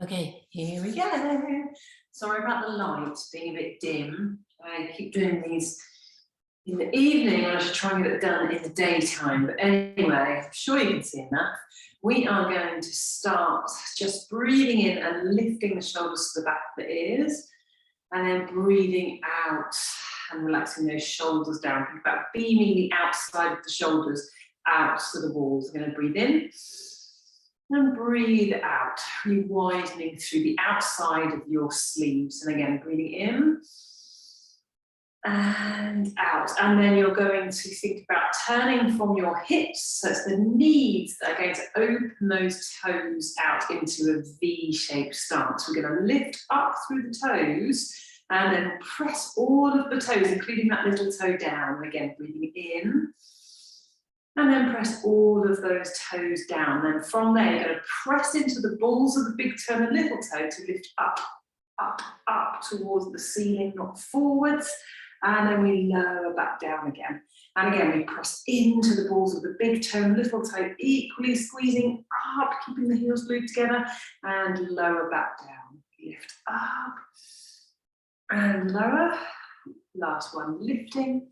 Okay, here we go. Sorry about the lights being a bit dim. I keep doing these in the evening and I should try and get it done in the daytime. But anyway, I'm sure you can see enough. We are going to start just breathing in and lifting the shoulders to the back of the ears, and then breathing out and relaxing those shoulders down. Think about beaming the outside of the shoulders out to the walls. We're going to breathe in and breathe out, really widening through the outside of your sleeves. And again, breathing in and out. And then you're going to think about turning from your hips, so it's the knees that are going to open those toes out into a V-shaped stance. We're going to lift up through the toes and then press all of the toes, including that little toe down. Again, breathing in. And then press all of those toes down. Then from there, you're going to press into the balls of the big toe and the little toe to lift up, up, up towards the ceiling, not forwards. And then we lower back down again. And again, we press into the balls of the big toe and little toe, equally squeezing up, keeping the heels glued together, and lower back down. Lift up and lower. Last one, lifting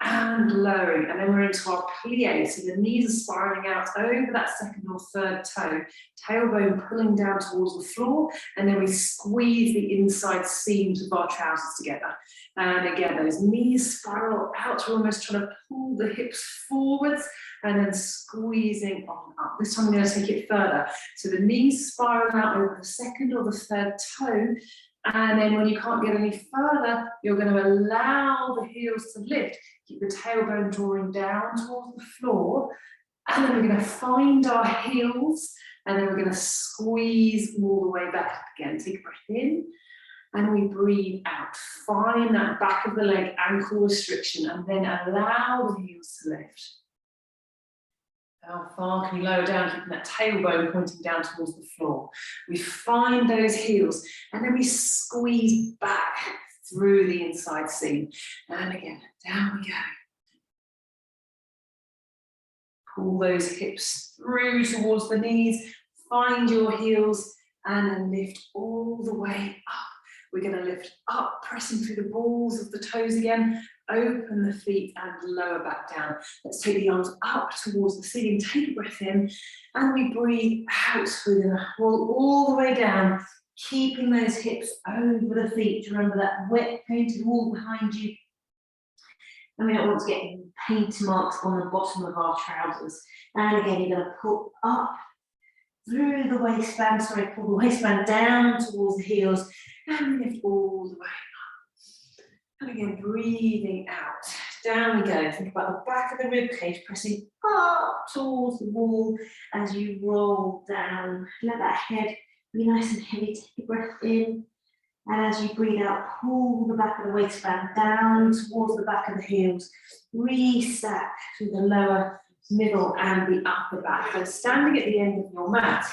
and lowering, and then we're into our plie. So the knees are spiraling out over that second or third toe, tailbone pulling down towards the floor, and then we squeeze the inside seams of our trousers together. And again, those knees spiral out, we're almost trying to pull the hips forwards, and then squeezing on up. This time I'm going to take it further. So the knees spiral out over the second or the third toe, and then when you can't get any further, you're going to allow the heels to lift. Keep the tailbone drawing down towards the floor. And then we're going to find our heels. And then we're going to squeeze all the way back up again. Take a breath in. And we breathe out. Find that back of the leg ankle restriction. And then allow the heels to lift. How far can you lower down, keeping that tailbone pointing down towards the floor? We find those heels, and then we squeeze back through the inside seam. And again, down we go. Pull those hips through towards the knees, find your heels, and then lift all the way up. We're going to lift up, pressing through the balls of the toes again, open the feet and lower back down. Let's take the arms up towards the ceiling, take a breath in, and we breathe out. We're going to roll all the way down, keeping those hips over the feet. Remember that wet painted wall behind you. And we don't want to get any paint marks on the bottom of our trousers. And again, you're going to pull up through the waistband, pull the waistband down towards the heels, and lift all the way up. And again, breathing out. Down we go. Think about the back of the rib cage, pressing up towards the wall as you roll down. Let that head be nice and heavy. Take a breath in. And as you breathe out, pull the back of the waistband down towards the back of the heels. Restack through the lower, middle, and the upper back. So standing at the end of your mat.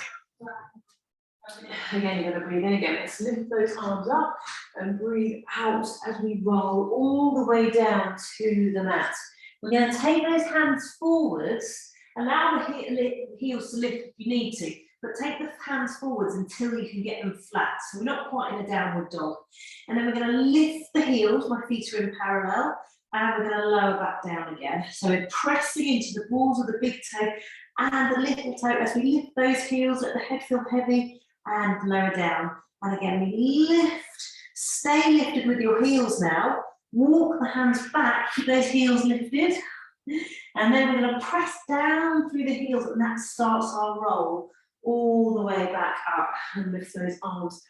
Again, you're going to breathe in again. Let's lift those arms up and breathe out as we roll all the way down to the mat. We're going to take those hands forwards, allow the heels to lift if you need to, but take the hands forwards until you can get them flat. So we're not quite in a downward dog. And then we're going to lift the heels, my feet are in parallel, and we're going to lower back down again. So we're pressing into the balls of the big toe and the little toe as we lift those heels, let the head feel heavy, and lower down. And again, we lift, stay lifted with your heels now. Walk the hands back, keep those heels lifted. And then we're going to press down through the heels, and that starts our roll all the way back up. And lift those arms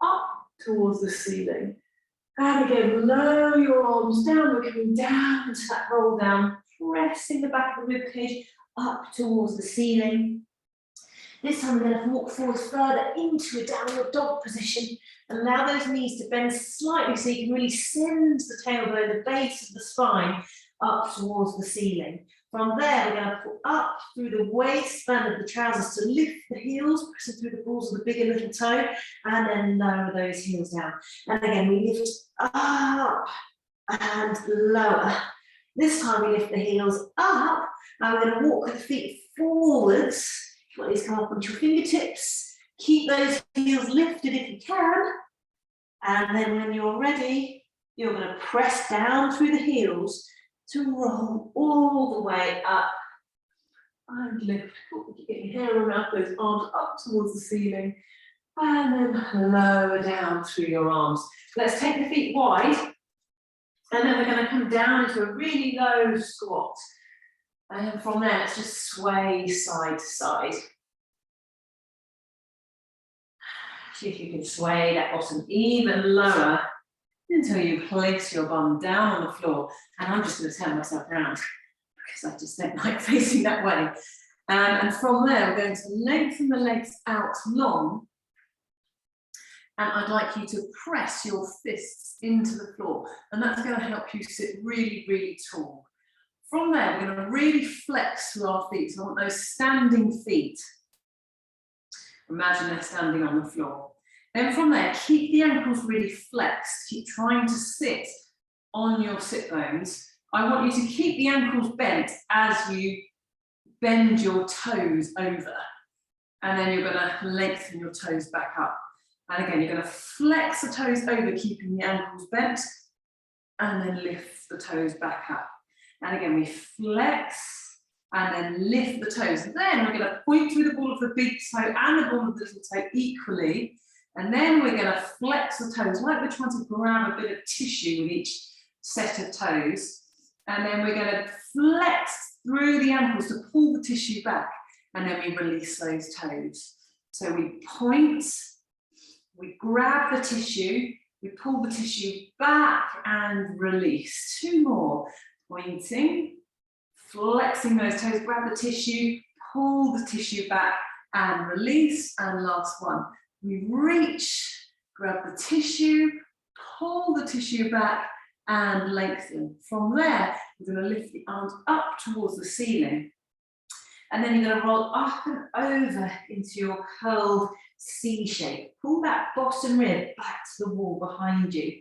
up towards the ceiling. And again, lower your arms down. We're coming down into that roll down, pressing the back of the ribcage up towards the ceiling. This time we're going to walk forward further into a downward dog position. Allow those knees to bend slightly so you can really send the tailbone, the base of the spine, up towards the ceiling. From there, we're going to pull up through the waistband of the trousers to lift the heels, pressing through the balls of the big and little toe, and then lower those heels down. And again, we lift up and lower. This time we lift the heels up, and we're going to walk the feet forwards. Let these come up onto your fingertips. Keep those heels lifted if you can. And then when you're ready, you're going to press down through the heels to roll all the way up. And lift, get your hair around those arms up towards the ceiling. And then lower down through your arms. Let's take the feet wide. And then we're going to come down into a really low squat. And then from there, let's just sway side to side. See if you can sway that bottom even lower until you place your bum down on the floor. And I'm just going to turn myself around because I just don't like facing that way. And from there, we're going to lengthen the legs out long. And I'd like you to press your fists into the floor. And that's going to help you sit really, really tall. From there, we're going to really flex through our feet. So I want those standing feet. Imagine they're standing on the floor. Then from there, keep the ankles really flexed. Keep trying to sit on your sit bones. I want you to keep the ankles bent as you bend your toes over. And then you're going to lengthen your toes back up. And again, you're going to flex the toes over, keeping the ankles bent, and then lift the toes back up. And again, we flex and then lift the toes. And then we're going to point through the ball of the big toe and the ball of the little toe equally. And then we're going to flex the toes, like we're trying to grab a bit of tissue with each set of toes. And then we're going to flex through the ankles to pull the tissue back. And then we release those toes. So we point. We grab the tissue, we pull the tissue back and release. Two more. Pointing, flexing those toes, grab the tissue, pull the tissue back and release. And last one. We reach, grab the tissue, pull the tissue back and lengthen. From there, we're going to lift the arms up towards the ceiling. And then you're going to roll up and over into your curled C shape. Pull that bottom rib back to the wall behind you.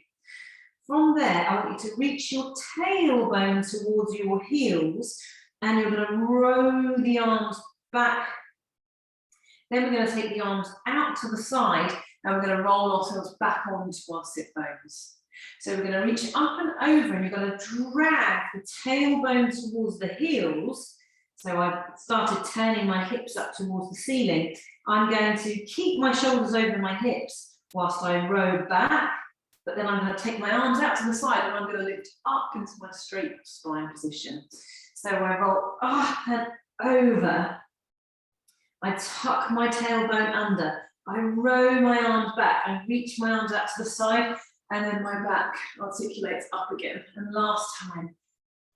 From there, I want you to reach your tailbone towards your heels, and you're going to row the arms back. Then we're going to take the arms out to the side, and we're going to roll ourselves back onto our sit bones. So we're going to reach up and over, and you're going to drag the tailbone towards the heels. So I've started turning my hips up towards the ceiling. I'm going to keep my shoulders over my hips whilst I row back, but then I'm going to take my arms out to the side and I'm going to lift up into my straight spine position. So I roll up and over. I tuck my tailbone under. I row my arms back. I reach my arms out to the side, and then my back articulates up again. And last time,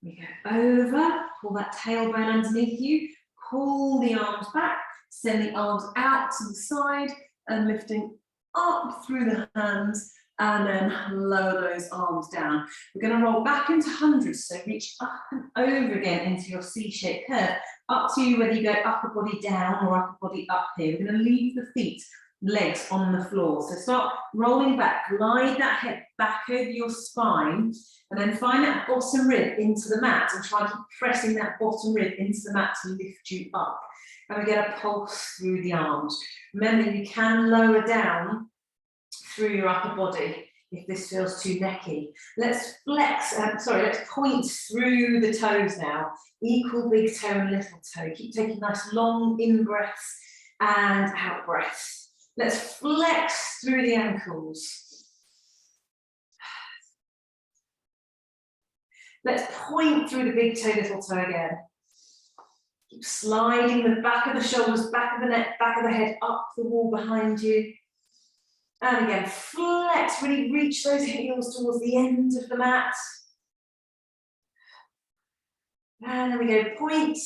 we go over, pull that tailbone underneath you, pull the arms back, send the arms out to the side, and lifting up through the hands, and then lower those arms down. We're going to roll back into hundreds, so reach up and over again into your C-shaped curve. Up to you whether you go upper body down or upper body up here. We're going to leave the feet, legs on the floor. So start rolling back, glide that head back over your spine, and then find that bottom rib into the mat and try to keep pressing that bottom rib into the mat to lift you up. And we get a pulse through the arms. Remember, you can lower down through your upper body if this feels too necky. Let's let's point through the toes now. Equal big toe and little toe. Keep taking nice long in breaths and out breaths. Let's flex through the ankles. Let's point through the big toe, little toe again. Keep sliding the back of the shoulders, back of the neck, back of the head up the wall behind you. And again, flex, really reach those heels towards the end of the mat. And then we go point.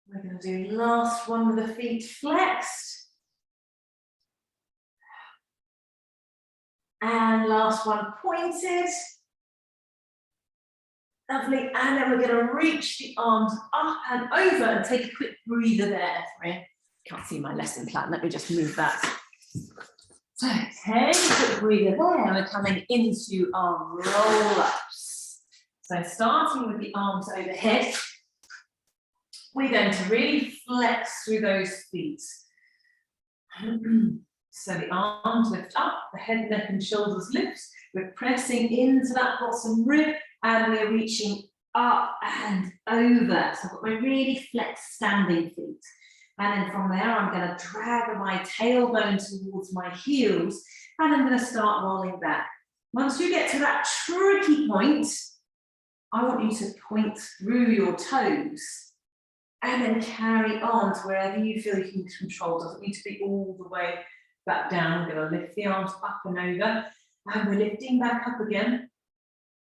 We're going to do last one with the feet flexed. And last one pointed. Lovely. And then we're going to reach the arms up and over and take a quick breather there. Sorry, can't see my lesson plan. Let me just move that. So take a quick breather there. We're coming into our roll-ups. So starting with the arms overhead, we're going to really flex through those feet. So the arms lift up, the head, neck and shoulders lift. We're pressing into that bottom rib and we're reaching up and over. So I've got my really flexed standing feet. And then from there, I'm going to drag my tailbone towards my heels and I'm going to start rolling back. Once you get to that tricky point, I want you to point through your toes and then carry on to wherever you feel you can control. Doesn't need to be all the way back down. We're going to lift the arms up and over, and we're lifting back up again,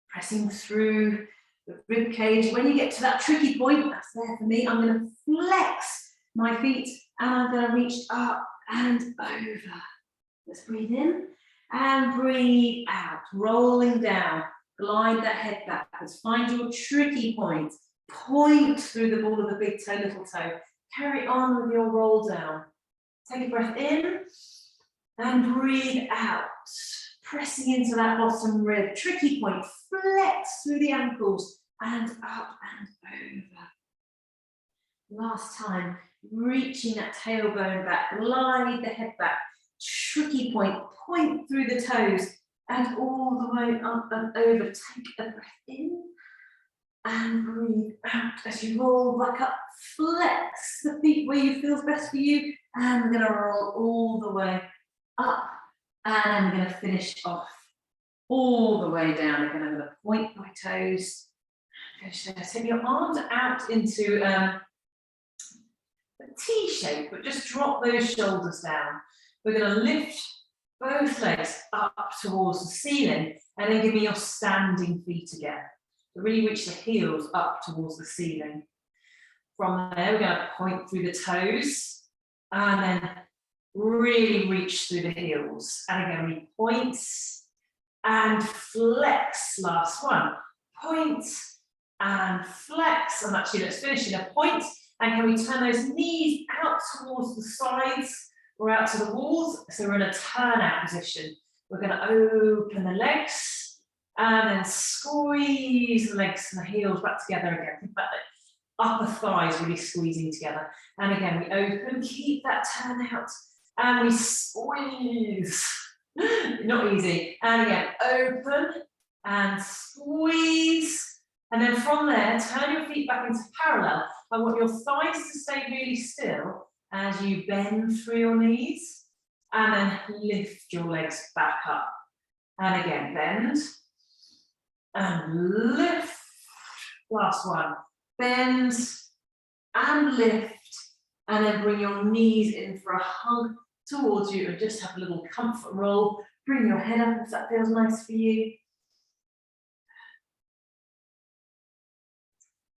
pressing through the rib cage. When you get to that tricky point, that's there for me, I'm going to flex my feet and I'm going to reach up and over. Let's breathe in and breathe out, rolling down. Glide that head backwards. Find your tricky point. Point through the ball of the big toe, little toe. Carry on with your roll down. Take a breath in and breathe out. Pressing into that bottom rib. Tricky point. Flex through the ankles and up and over. Last time. Reaching that tailbone back. Glide the head back. Tricky point. Point through the toes. And all the way up and over. Take a breath in and breathe out as you roll back up. Flex the feet where you feel best for you. And we're going to roll all the way up. And we're going to finish off all the way down. Again, I'm going to point my toes. Finish there. Take your arms out into a T shape, but just drop those shoulders down. We're going to lift both legs up towards the ceiling and then give me your standing feet again. So really reach the heels up towards the ceiling. From there, we're going to point through the toes and then really reach through the heels. And again, we point and flex. Last one. Point and flex. And actually, let's finish in a point. And can we turn those knees out towards the sides or out to the walls? So we're in a turnout position. We're going to open the legs and then squeeze the legs and the heels back together again. Think about the upper thighs really squeezing together. And again, we open, keep that turnout, and we squeeze. Not easy. And again, open and squeeze. And then from there, turn your feet back into parallel. I want your thighs to stay really still as you bend through your knees and then lift your legs back up. And again, bend and lift. Last one. Bend and lift. And then bring your knees in for a hug towards you and just have a little comfort roll. Bring your head up if that feels nice for you.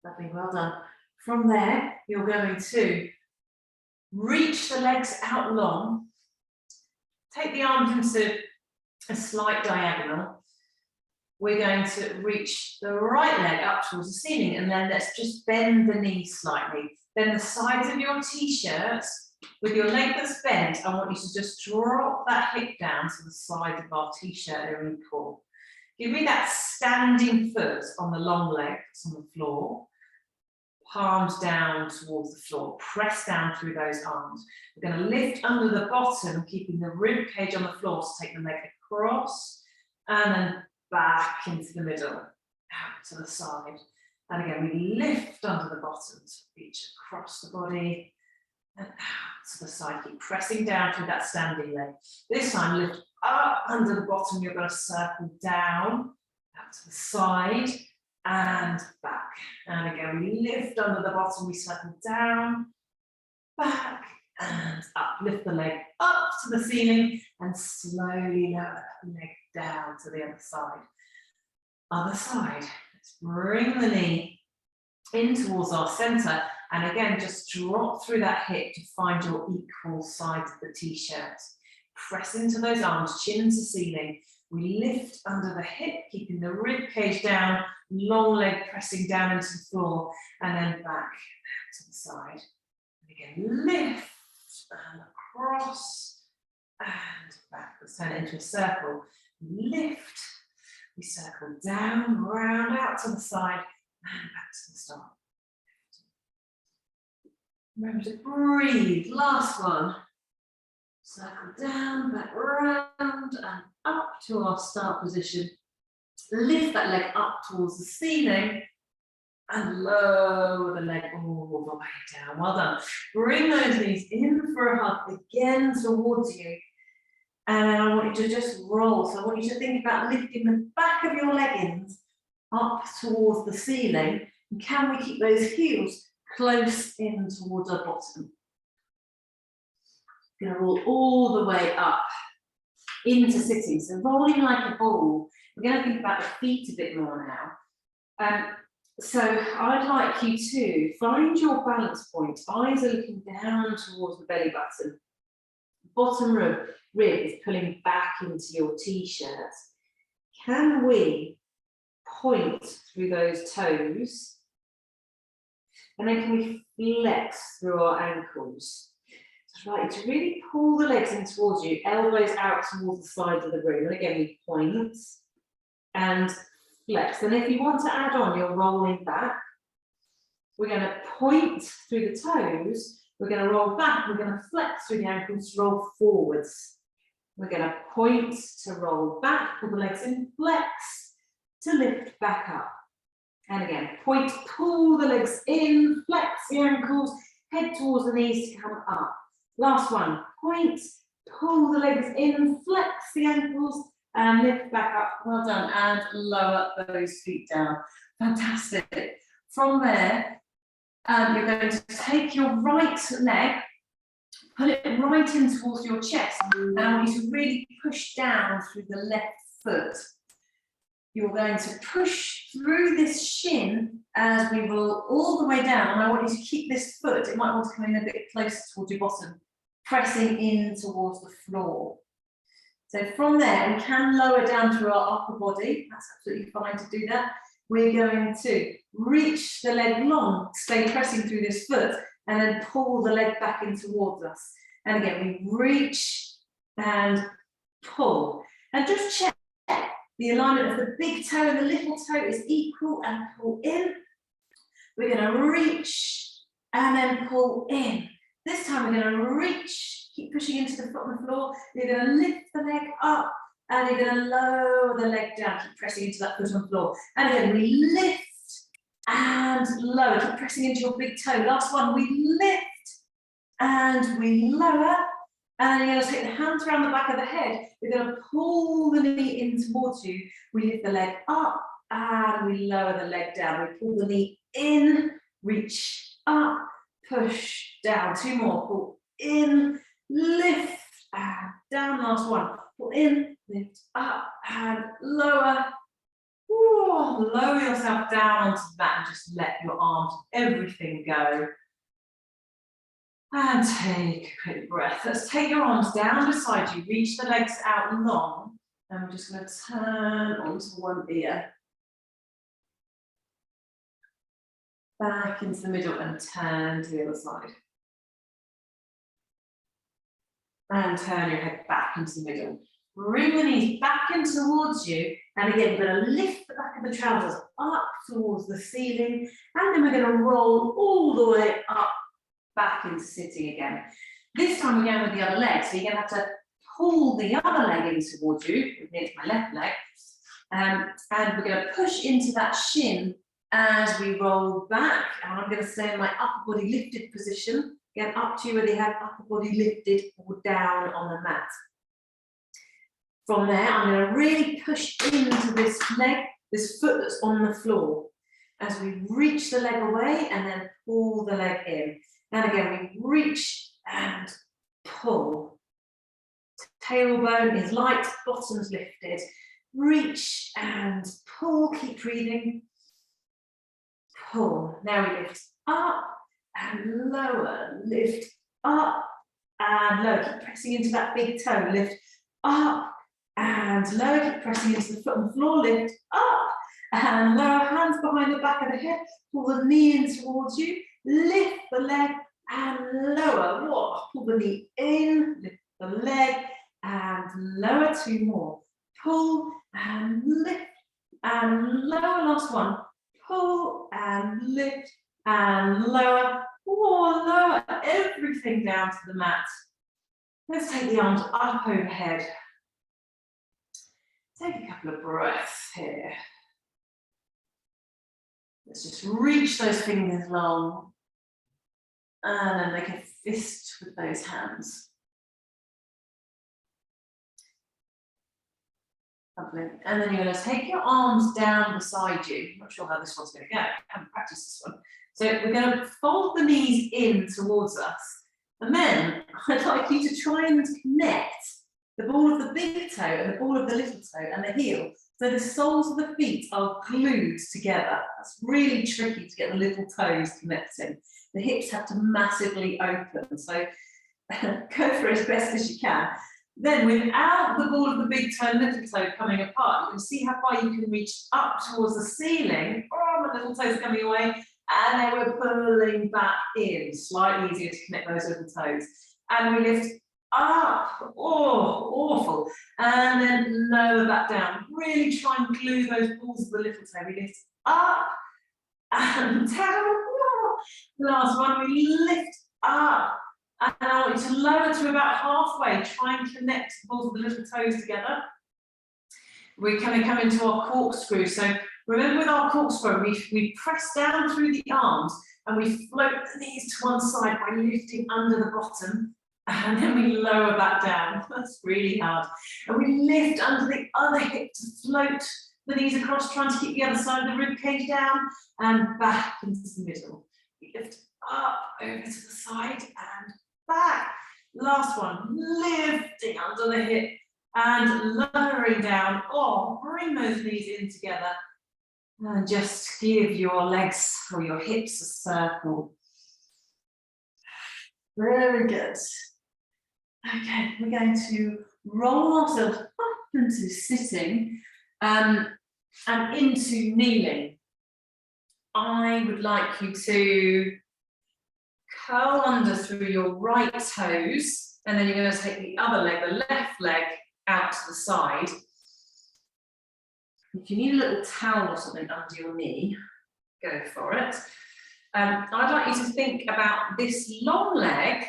Lovely, well done. From there, you're going to reach the legs out long. Take the arms into a slight diagonal. We're going to reach the right leg up towards the ceiling and then let's just bend the knees slightly. Then the sides of your t-shirts, with your leg that's bent, I want you to just drop that hip down to the side of our t-shirt area and pull. Give me that standing foot on the long leg that's on the floor. Palms down towards the floor, press down through those arms. We're going to lift under the bottom, keeping the rib cage on the floor, so take the leg across and then back into the middle, out to the side. And again, we lift under the bottom to reach across the body and out to the side. Keep pressing down through that standing leg. This time, lift up under the bottom. You're going to circle down, out to the side and back. And again, we lift under the bottom, we circle down, back and up. Lift the leg up to the ceiling and slowly lower the leg down to the other side. Other side. Let's bring the knee in towards our center. And again, just drop through that hip to find your equal sides of the t-shirt. Press into those arms, chin to ceiling. We lift under the hip, keeping the rib cage down, long leg pressing down into the floor, and then back to the side. And again, lift and across and back. Let's turn it into a circle. Lift, we circle down, round out to the side, and back to the start. Remember to breathe. Last one. Circle down, back round and up to our start position. Lift that leg up towards the ceiling and lower the leg all the way down. Well done. Bring those knees in for a hug again towards you. And I want you to just roll. So I want you to think about lifting the back of your leggings up towards the ceiling. And can we keep those heels close in towards our bottom? Going to roll all the way up into sitting. So rolling like a ball. We're going to think about the feet a bit more now. So I'd like you to find your balance point. Eyes are looking down towards the belly button. Bottom rib is pulling back into your t-shirt. Can we point through those toes? And then can we flex through our ankles? So I'd like you to really pull the legs in towards you, elbows out towards the sides of the room. And again, we point and flex. And if you want to add on, you're rolling back. We're going to point through the toes. We're going to roll back. We're going to flex through the ankles to roll forwards. We're going to point to roll back, pull the legs in, flex to lift back up. And again, point, pull the legs in, flex the ankles, head towards the knees to come up. Last one, point, pull the legs in, flex the ankles, and lift back up. Well done. And lower those feet down. Fantastic. From there, you're going to take your right leg, pull it right in towards your chest, and I want you to really push down through the left foot. You're going to push through this shin as we roll all the way down, and I want you to keep this foot, it might want to come in a bit closer towards your bottom, pressing in towards the floor. So from there, we can lower down through our upper body. That's absolutely fine to do that. We're going to reach the leg long, stay pressing through this foot, and then pull the leg back in towards us. And again, we reach and pull. And just check the alignment of the big toe and the little toe is equal, and pull in. We're going to reach and then pull in. This time we're going to reach, keep pushing into the foot on the floor. You're going to lift the leg up and you're going to lower the leg down, keep pressing into that foot on the floor. And again, we lift and lower, keep pressing into your big toe. Last one, we lift and we lower. And you're going to take the hands around the back of the head. We're going to pull the knee in towards you. We lift the leg up and we lower the leg down. We pull the knee in, reach up, push down. Two more. Pull in, lift and down. Last one. Pull in, lift up and lower. Ooh, lower yourself down onto the mat and just let your arms, everything go. And take a quick breath. Let's take your arms down beside you. Reach the legs out long. And we're just going to turn onto one ear. Back into the middle and turn to the other side. And turn your head back into the middle. Bring the knees back in towards you. And again, we're going to lift the back of the trousers up towards the ceiling. And then we're going to roll all the way up, back into sitting again. This time we're going with the other leg. So you're going to have to pull the other leg in towards you. Here's my left leg. And we're going to push into that shin as we roll back. And I'm going to stay in my upper body lifted position. Again, up to you whether you have upper body lifted or down on the mat. From there, I'm going to really push into this leg, this foot that's on the floor. As we reach the leg away and then pull the leg in. And again, we reach and pull. Tailbone is light, bottom's lifted. Reach and pull, keep breathing. Pull. Now we lift up and lower. Lift up and lower. Keep pressing into that big toe. Lift up and lower. Keep pressing into the foot on the floor. Lift up and lower. Hands behind the back of the head. Pull the knee in towards you. Lift the leg and lower. Whoa. Pull the knee in, lift the leg and lower. Two more. Pull and lift and lower. Last one. Pull and lift and lower. Whoa, lower everything down to the mat. Let's take the arms up overhead. Take a couple of breaths here. Let's just reach those fingers long and then make a fist with those hands. Lovely. And then you're going to take your arms down beside you. I'm not sure how this one's going to go. I haven't practiced this one. So we're going to fold the knees in towards us. And then I'd like you to try and connect the ball of the big toe and the ball of the little toe and the heel. So the soles of the feet are glued together. That's really tricky to get the little toes connecting. The hips have to massively open. So go for it as best as you can. Then without the ball of the big toe and little toe coming apart, you can see how far you can reach up towards the ceiling. Oh, my little toes coming away. And then we're pulling back in. Slightly easier to connect those little toes. And we lift up. Oh, awful. And then lower that down. Really try and glue those balls of the little toe. We lift up and down. Last one, we lift up. And I want you to lower to about halfway. Try and connect the balls of the little toes together. We're going to come into our corkscrew. So remember with our corkscrew, we press down through the arms and we float the knees to one side by lifting under the bottom. And then we lower that down. That's really hard. And we lift under the other hip to float the knees across, trying to keep the other side of the rib cage down and back into the middle. We lift up over to the side and back. Last one, lifting under the hip and lowering down. Oh, bring those knees in together and just give your legs or your hips a circle. Very good. Okay, we're going to roll ourselves up into sitting and into kneeling. I would like you to curl under through your right toes, and then you're going to take the other leg, the left leg, out to the side. If you need a little towel or something under your knee, go for it. I'd like you to think about this long leg.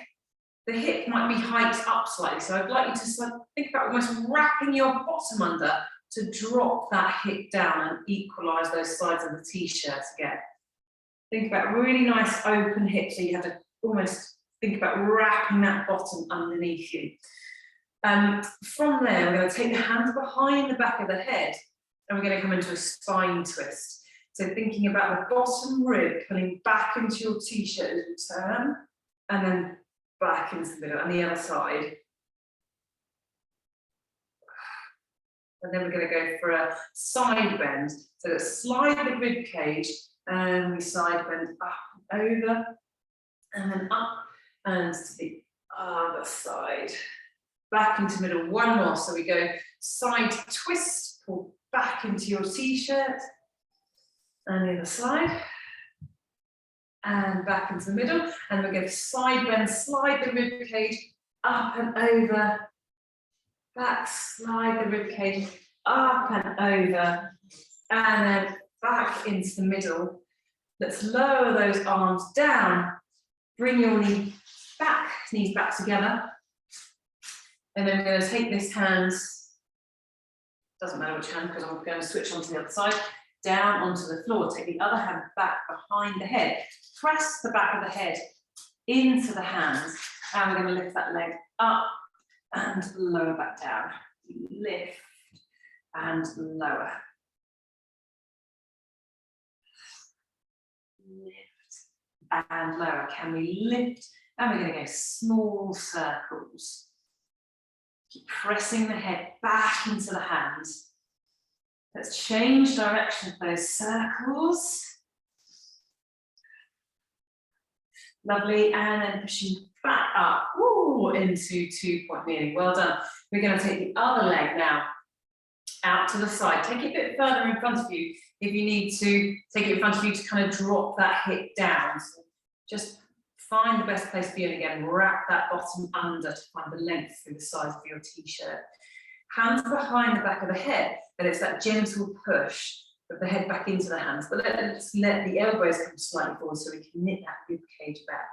The hip might be hiked up slightly, so I'd like you to think about almost wrapping your bottom under to drop that hip down and equalise those sides of the t-shirt again. Think about a really nice open hip, so you have to almost think about wrapping that bottom underneath you. From there, we're going to take the hands behind the back of the head and we're going to come into a spine twist. So thinking about the bottom rib pulling back into your t-shirt as you turn and then back into the middle and the other side. And then we're going to go for a side bend. So let's slide the rib cage and we side bend up and over and then up and to the other side. Back into middle, one more. So we go side twist, pull back into your t-shirt and the other side. And back into the middle. And we're going to side bend, slide the rib cage up and over. Back, slide the rib cage up and over. And then back into the middle. Let's lower those arms down. Bring your knees back together. And then we're going to take this hand, doesn't matter which hand because I'm going to switch onto the other side, down onto the floor. Take the other hand back behind the head. Press the back of the head into the hands. And we're going to lift that leg up and lower back down. Lift and lower. Lift and lower. Can we lift? And we're going to go small circles. Keep pressing the head back into the hands. Let's change direction of those circles. Lovely, and then pushing back up into 2-point kneeling. Well done. We're going to take the other leg now out to the side. Take it a bit further in front of you if you need to. Take it in front of you to kind of drop that hip down. So just find the best place for you, and again, wrap that bottom under to find the length through the size of your t-shirt. Hands behind the back of the head, and it's that gentle push of the head back into the hands. But let's let the elbows come slightly forward so we can knit that rib cage back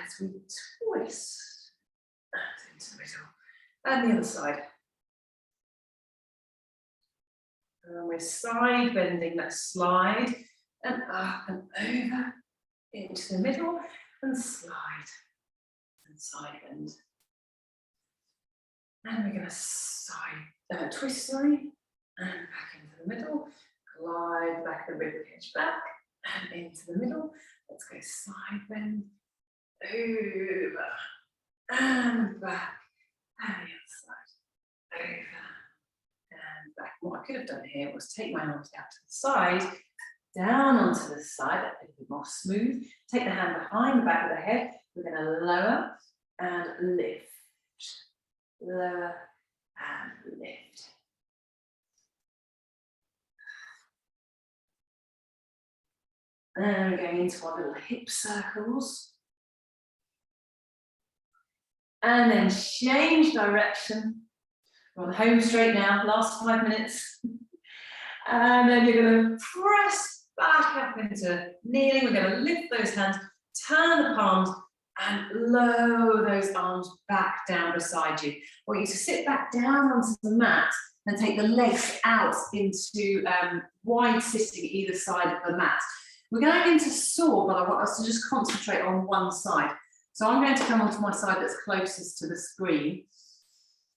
as we twist into the middle, and the other side. And we're side bending that slide and up and over into the middle and slide and side bend. And we're going to side twist, sorry, and back into the middle. Glide back the rib cage back and into the middle. Let's go side bend, over and back, and the other side, over and back. What I could have done here was take my arms out to the side, down onto the side, a little bit more smooth. Take the hand behind the back of the head. We're going to lower and lift, lower and lift. And we're going into our little hip circles. And then change direction. We're on the home straight now, last 5 minutes. And then you're going to press back up into kneeling. We're going to lift those hands, turn the palms, and lower those arms back down beside you. I want you to sit back down onto the mat and take the legs out into wide sitting either side of the mat. We're going into saw, but I want us to just concentrate on one side. So I'm going to come onto my side that's closest to the screen,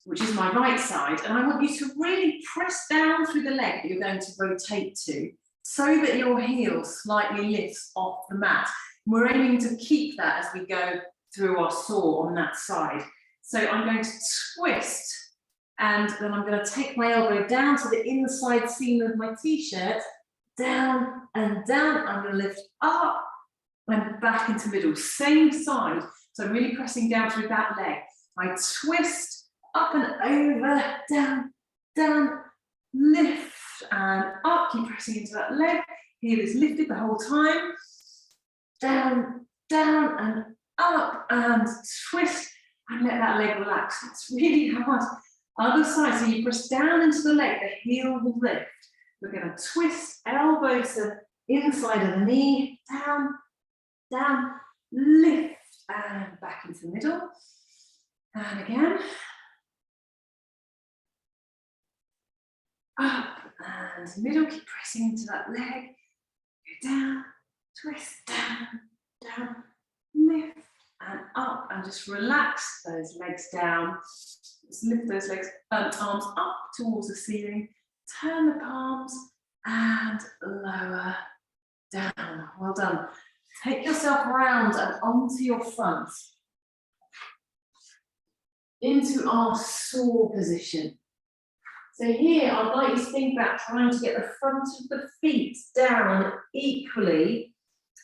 which is my right side, and I want you to really press down through the leg that you're going to rotate to, so that your heel slightly lifts off the mat. We're aiming to keep that as we go through our saw on that side. So I'm going to twist, and then I'm going to take my elbow down to the inside seam of my t-shirt, down and down. I'm going to lift up and back into middle, same side. So I'm really pressing down through that leg. I twist, up and over, down, down, lift and up. Keep pressing into that leg. Heel is lifted the whole time. Down, down and up and twist and let that leg relax. It's really hard. Other side, so you press down into the leg, the heel will lift. We're going to twist, elbow to inside of the knee, down, down, lift and back into the middle. And again. Up and middle, keep pressing into that leg. Go down, twist, down, down, lift and up, and just relax those legs down. Just lift those legs, arms up towards the ceiling. Turn the palms and lower down. Well done. Take yourself around and onto your front. Into our saw position. So here, I'd like you to think about trying to get the front of the feet down equally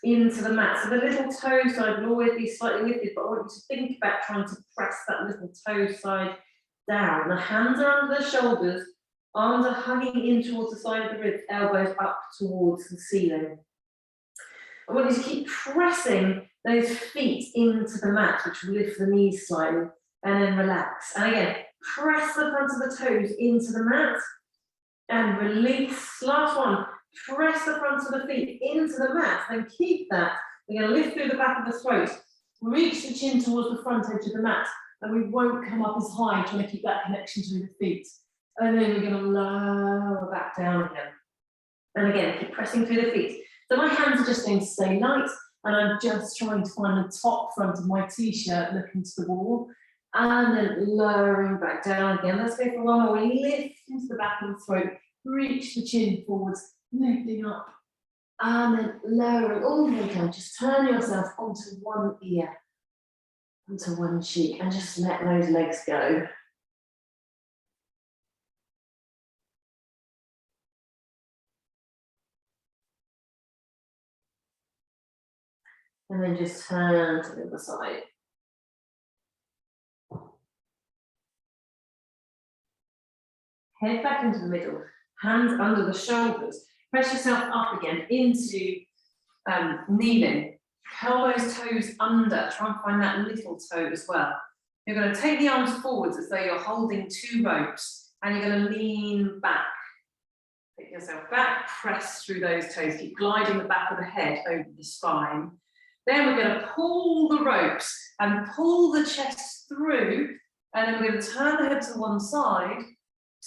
into the mat. So the little toe side will always be slightly lifted, but I want you to think about trying to press that little toe side down. The hands are under the shoulders, arms are hugging in towards the side of the ribs, elbows up towards the ceiling. I want you to keep pressing those feet into the mat, which will lift the knees slightly, and then relax. And again, press the front of the toes into the mat and release. Last one, press the front of the feet into the mat and keep that. We're going to lift through the back of the throat, reach the chin towards the front edge of the mat, and we won't come up as high, trying to keep that connection to the feet. And then we're going to lower back down again. And again, keep pressing through the feet. So my hands are just going to stay light, and I'm just trying to find the top front of my t-shirt looking to the wall. And then lowering back down again. Let's go for one more. We lift into the back of the throat, reach the chin forwards, lifting up, and then lowering all the way down. Just turn yourself onto one ear, onto one cheek, and just let those legs go. And then just turn to the other side. Head back into the middle, hands under the shoulders. Press yourself up again into kneeling. Elbows, toes under. Try and find that little toe as well. You're going to take the arms forwards as though you're holding two ropes, and you're going to lean back. Take yourself back, press through those toes. Keep gliding the back of the head over the spine. Then we're going to pull the ropes and pull the chest through And then we're going to turn the head to one side,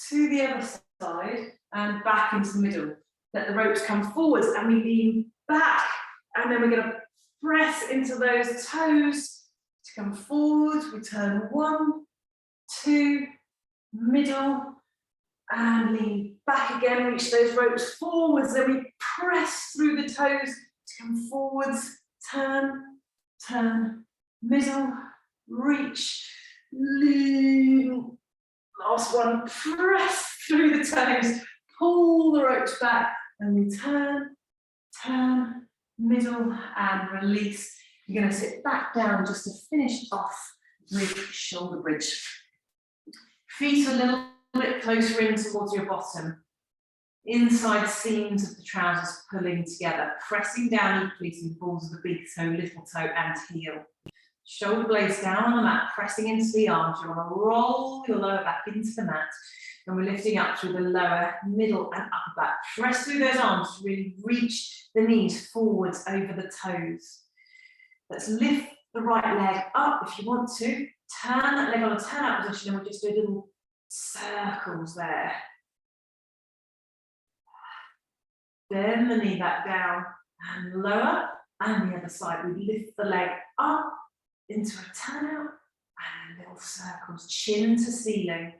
to the other side, and back into the middle. Let the ropes come forwards and we lean back. And then we're going to press into those toes to come forward. We turn 1, 2, middle, and lean back again. Reach those ropes forwards. Then we press through the toes to come forwards. Turn, turn, middle, reach, lean. Last one, press through the toes, pull the ropes back, and we turn, turn, middle, and release. You're going to sit back down just to finish off with shoulder bridge. Feet a little bit closer in towards your bottom. Inside seams of the trousers pulling together, pressing down equally to the balls of the big toe, little toe, and heel. Shoulder blades down on the mat, pressing into the arms. You want to roll your lower back into the mat. And we're lifting up through the lower, middle, and upper back. Press through those arms to really reach the knees forwards over the toes. Let's lift the right leg up if you want to. Turn that leg on a turn-out position, and we'll just do little circles there. Bend the knee back down and lower. And the other side, we lift the leg up into a turn-out and little circles, chin to ceiling.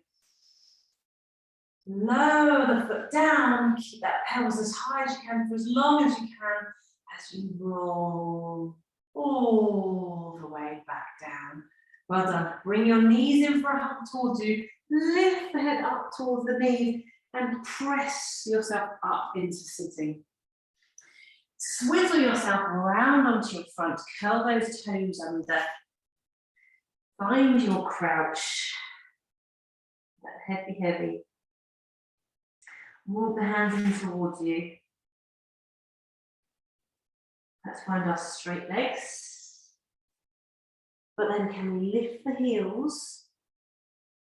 Lower the foot down, keep that pelvis as high as you can for as long as you can as you roll all the way back down. Well done. Bring your knees in for a hug towards you. Lift the head up towards the knees and press yourself up into sitting. Swivel yourself around onto your front, curl those toes under. Find your crouch. Let the head be heavy. Walk the hands in towards you. Let's find our straight legs. But then can we lift the heels?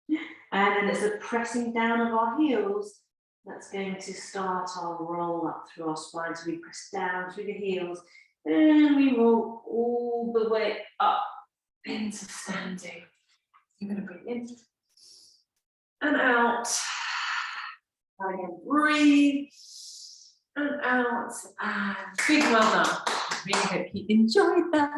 And then it's a pressing down of our heels. That's going to start our roll up through our spine. So we press down through the heels and we roll all the way up into standing. You're going to breathe in and out. And again, breathe and out. And big well done. Really hope you enjoyed that.